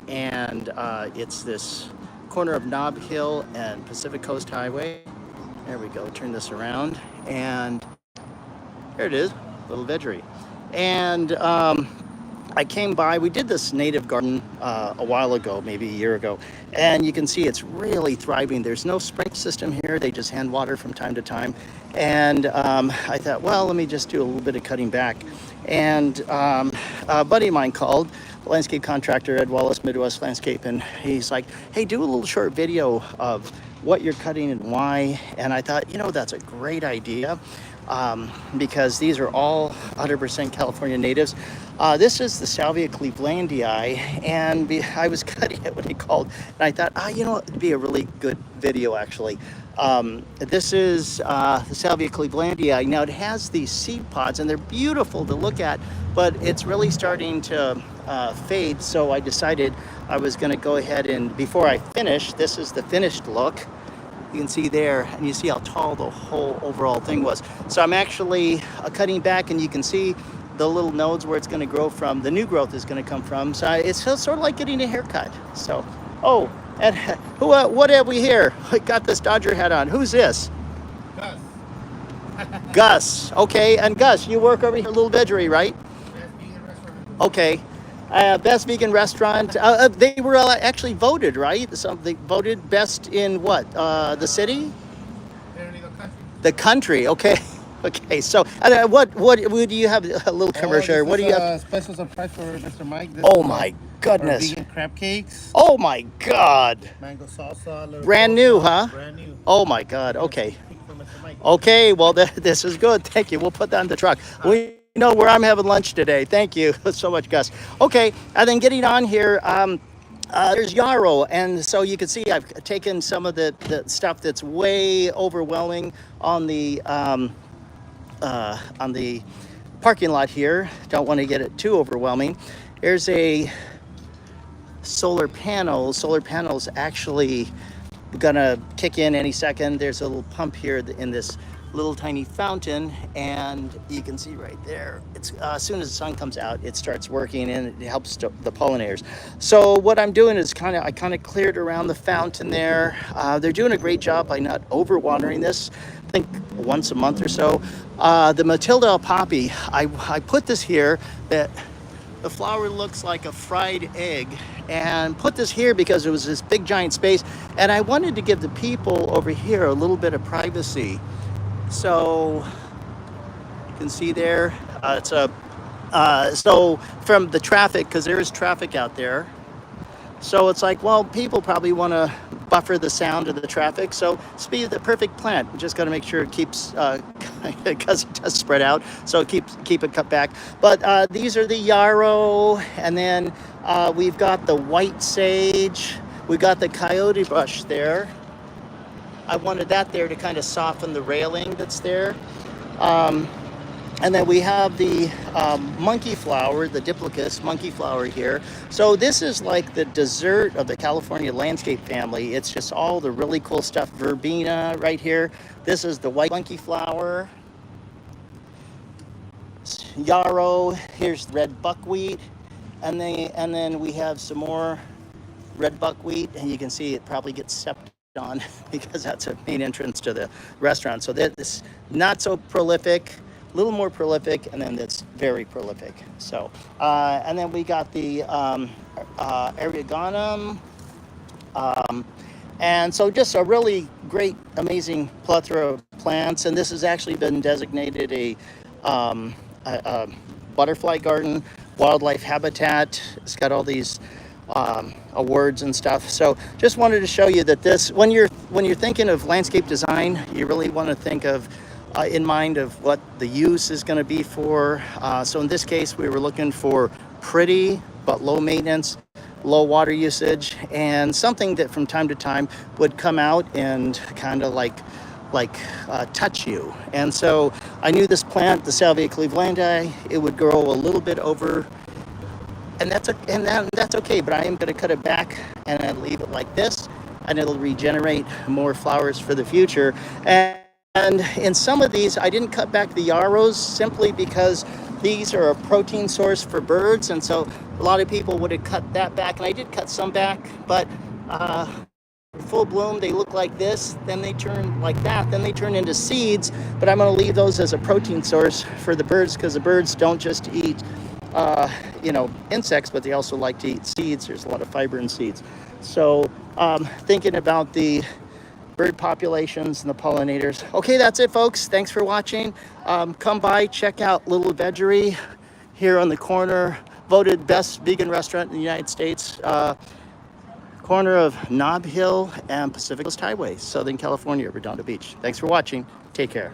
and it's this corner of Nob Hill and Pacific Coast Highway. There we go, turn this around, and there it is, little veggery. And I came by, we did this native garden a while ago, maybe a year ago, and you can see it's really thriving. There's no sprinkler system here, they just hand water from time to time. And I thought, well, let me just do a little bit of cutting back. And a buddy of mine called, the landscape contractor, Ed Wallace, Midwest Landscape, and he's like, hey, do a little short video of what you're cutting and why. And I thought, you know, that's a great idea. Because these are all 100% California natives. This is the Salvia clevelandii, and I was cutting it when he called, and I thought, you know, it'd be a really good video actually. This is the Salvia clevelandii. Now it has these seed pods, and they're beautiful to look at, but it's really starting to fade. So I decided I was going to go ahead and, before I finish, this is the finished look. You can see there, and you see how tall the whole overall thing was. So I'm actually cutting back, and you can see the little nodes where it's going to grow from, the new growth is going to come from. So it's sort of like getting a haircut. So, oh, and who? What have we here? I got this Dodger hat on. Who's this? Gus. Gus. Okay, and Gus, you work over here at Little Veggery, right? Best vegan restaurant. Okay. Best vegan restaurant. They were actually voted, right? So they voted best in what? The city? Apparently the country. The country. Okay. Okay. So, what do you have? A little commercial. This What do is you a have? special surprise for Mr. Mike. This Oh is my our goodness. vegan crab cakes. Oh my God. Mango salsa. Little Brand salsa, new, huh? Brand new. Oh my God. Okay. Pick for Mr. Mike. Okay. Well, this is good. Thank you. We'll put that in the truck. We know where I'm having lunch today. Thank you so much, Gus. Okay. And then getting on here. There's yarrow, and so you can see I've taken some of the stuff that's way overwhelming on the parking lot here. Don't want to get it too overwhelming. There's a solar panel. Solar panel's actually gonna kick in any second. There's a little pump here in this little tiny fountain, and you can see right there, it's as soon as the sun comes out, it starts working, and it helps the pollinators. So what I'm doing is I kind of cleared around the fountain there. They're doing a great job by not overwatering this. I think once a month or so. The Matilda poppy, I put this here, that the flower looks like a fried egg, and put this here because it was this big giant space, and I wanted to give the people over here a little bit of privacy. So you can see there, so from the traffic, because there is traffic out there. So it's like, well, people probably want to buffer the sound of the traffic. So it's be the perfect plant. You just got to make sure it keeps, because it does spread out. So keep it cut back. But these are the yarrow, and then we've got the white sage. We've got the coyote bush there. I wanted that there to kind of soften the railing that's there. And then we have the monkey flower, the Diplicus monkey flower here. So this is like the dessert of the California landscape family. It's just all the really cool stuff. Verbena right here. This is the white monkey flower. Yarrow, here's red buckwheat. And then we have some more red buckwheat, and you can see it probably gets stepped on because that's a main entrance to the restaurant. So this not so prolific, a little more prolific, and then it's very prolific. So and then we got the Erigonum, and so just a really great, amazing plethora of plants. And this has actually been designated a butterfly garden, wildlife habitat. It's got all these awards and stuff. So just wanted to show you that this, when you're thinking of landscape design, you really want to think of in mind of what the use is going to be for. So in this case, we were looking for pretty but low maintenance, low water usage, and something that from time to time would come out and kind of like touch you. And so I knew this plant, the Salvia clevelandii, it would grow a little bit over. And that's okay, but I am going to cut it back and I leave it like this, and it'll regenerate more flowers for the future. And in some of these, I didn't cut back the yarrows simply because these are a protein source for birds, and so A lot of people would have cut that back, and I did cut some back, but full bloom, they look like this, then they turn like that, then they turn into seeds. But I'm going to leave those as a protein source for the birds, because the birds don't just eat insects, but they also like to eat seeds. There's a lot of fiber in seeds. So thinking about the bird populations and the pollinators. Okay, that's it, folks. Thanks for watching. Come by, check out Little Veggery here on the corner, voted best vegan restaurant in the United States. Corner of Nob Hill and Pacific Coast Highway, Southern California, Redondo Beach. Thanks for watching. Take care.